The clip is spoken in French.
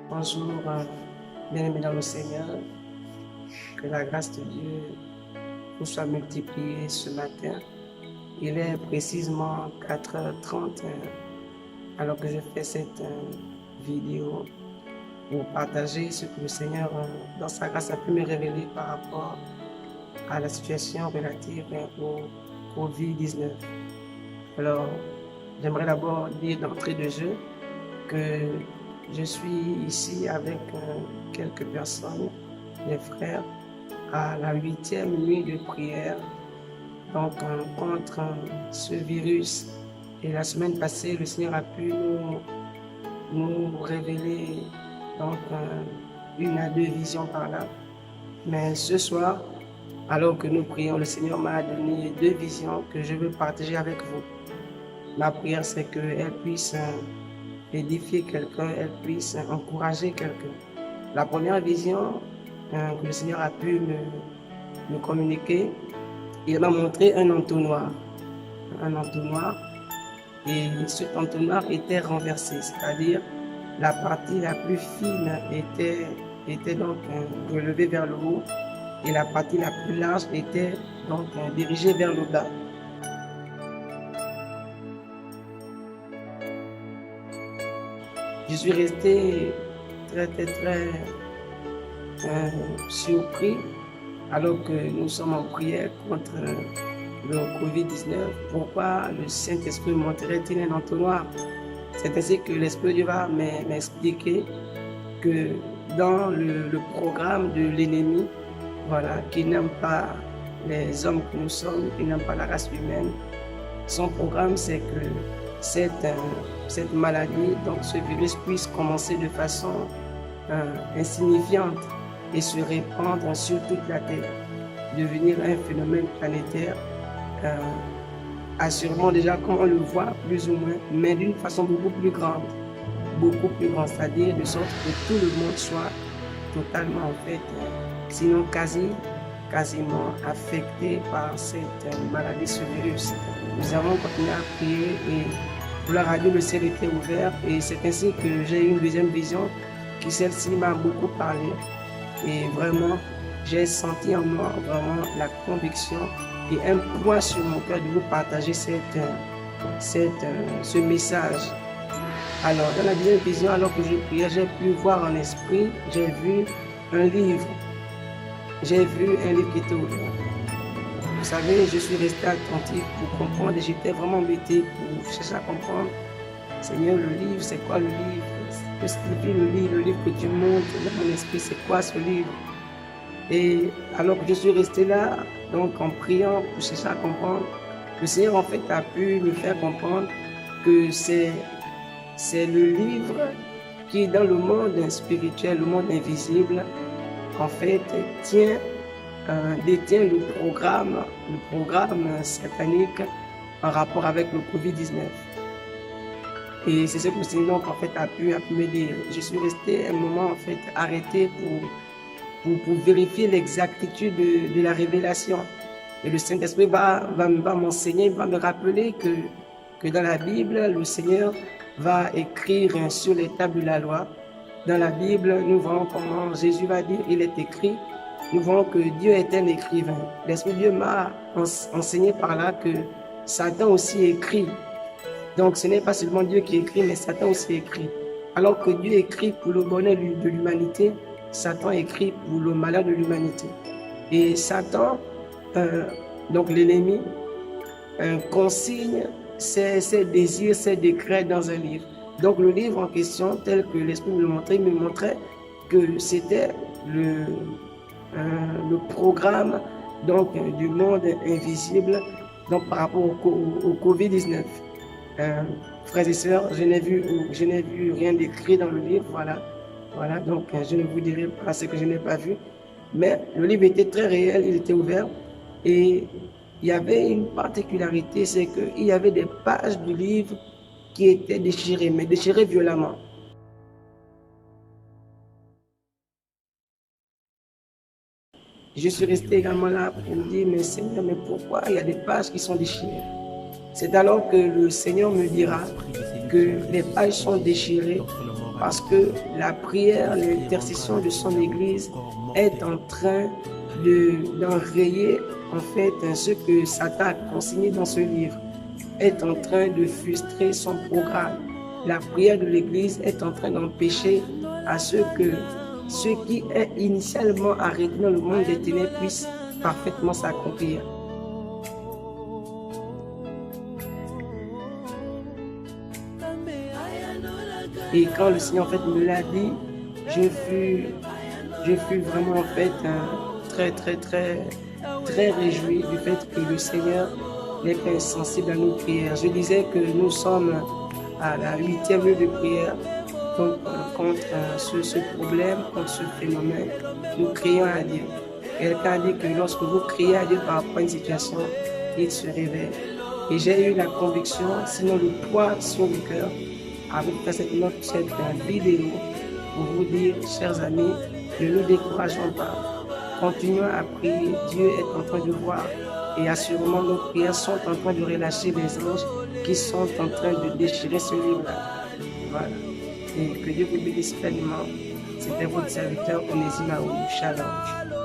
Bonjour, bien-aimés dans le Seigneur, que la grâce de Dieu vous soit multipliée ce matin. Il est précisément 4h30 alors que je fais cette vidéo pour partager ce que le Seigneur, dans sa grâce, a pu me révéler par rapport à la situation relative au Covid-19. Alors, j'aimerais d'abord dire d'entrée de jeu que je suis ici avec quelques personnes, les frères, à la 8e nuit de prière, donc contre ce virus. Et la semaine passée, le Seigneur a pu nous révéler donc une à deux visions par là. Mais ce soir, alors que nous prions, le Seigneur m'a donné deux visions que je veux partager avec vous. Ma prière, c'est qu'elle puisse édifier quelqu'un, elle puisse encourager quelqu'un. La première vision que le Seigneur a pu me communiquer, il m'a montré un entonnoir. Un entonnoir. Et cet entonnoir était renversé, c'est-à-dire la partie la plus fine était donc relevée vers le haut et la partie la plus large était donc dirigée vers le bas. Je suis resté très surpris alors que nous sommes en prière contre le Covid-19. Pourquoi le Saint-Esprit montrait-il un entonnoir? C'est ainsi que l'Esprit de Dieu va m'expliquer que dans le programme de l'ennemi, voilà, qui n'aime pas les hommes que nous sommes, qui n'aime pas la race humaine, son programme c'est que cette maladie, donc ce virus puisse commencer de façon insignifiante et se répandre sur toute la Terre, devenir un phénomène planétaire, assurément déjà comme on le voit plus ou moins, mais d'une façon beaucoup plus grande, c'est-à-dire de sorte que tout le monde soit totalement en fait, sinon quasiment affecté par cette maladie, ce virus. Nous avons continué à prier et pour la radio, le ciel était ouvert et c'est ainsi que j'ai eu une deuxième vision qui celle-ci m'a beaucoup parlé et vraiment j'ai senti en moi vraiment la conviction et un poids sur mon cœur de vous partager ce message. Alors dans la deuxième vision, alors que je priais, j'ai pu voir en esprit, j'ai vu un livre. J'ai vu un livre qui était ouvert. Vous savez, je suis resté attentif pour comprendre et j'étais vraiment embêté pour chercher à comprendre. Seigneur, le livre, c'est quoi le livre? Que signifie le livre que tu montres dans mon esprit, c'est quoi ce livre? Et alors que je suis resté là, donc en priant pour chercher à comprendre, le Seigneur en fait a pu me faire comprendre que c'est le livre qui dans le monde spirituel, le monde invisible, en fait, détient le programme satanique en rapport avec le Covid-19. Et c'est ce que le Seigneur en fait a pu me dire. Je suis resté un moment en fait arrêté pour vérifier l'exactitude de la révélation. Et le Saint-Esprit va m'enseigner, va me rappeler que dans la Bible, le Seigneur va écrire sur les tables de la loi. Dans la Bible, nous voyons comment Jésus va dire, il est écrit. Nous voyons que Dieu est un écrivain. L'Esprit de Dieu m'a enseigné par là que Satan aussi écrit. Donc ce n'est pas seulement Dieu qui écrit, mais Satan aussi écrit. Alors que Dieu écrit pour le bonheur de l'humanité, Satan écrit pour le malheur de l'humanité. Et Satan, donc l'ennemi, consigne ses désirs, ses décrets dans un livre. Donc le livre en question, tel que l'Esprit me montrait que c'était le programme donc, du monde invisible donc, par rapport au Covid-19. Frères et sœurs, je n'ai vu rien d'écrit dans le livre, voilà, donc je ne vous dirai pas ce que je n'ai pas vu, mais le livre était très réel, il était ouvert et il y avait une particularité, c'est qu'il y avait des pages du livre qui étaient déchirées, mais déchirées violemment. Je suis resté également là pour me dire, mais Seigneur, mais pourquoi il y a des pages qui sont déchirées? C'est alors que le Seigneur me dira que les pages sont déchirées parce que la prière, l'intercession de son Église est en train d'enrayer en fait ce que Satan a consigné dans ce livre, est en train de frustrer son programme. La prière de l'Église est en train d'empêcher à ce qui est initialement arrêté dans le monde des ténèbres puisse parfaitement s'accomplir. Et quand le Seigneur en fait me l'a dit, je fus vraiment en fait très réjoui du fait que le Seigneur n'est pas insensible à nos prières. Je disais que nous sommes à la 8e heure de prière. Donc, contre ce problème, contre ce phénomène, nous crions à Dieu. Quelqu'un a dit que lorsque vous criez à Dieu par rapport à une situation, il se réveille. Et j'ai eu la conviction, sinon le poids sur le cœur, à vous faire cette vidéo pour vous dire, chers amis, ne nous décourageons pas. Continuons à prier. Dieu est en train de voir. Et assurément, nos prières sont en train de relâcher les anges qui sont en train de déchirer ce livre-là. Voilà. Et que Dieu vous bénisse pleinement. C'était votre serviteur Onésime Aoulou. Shalom.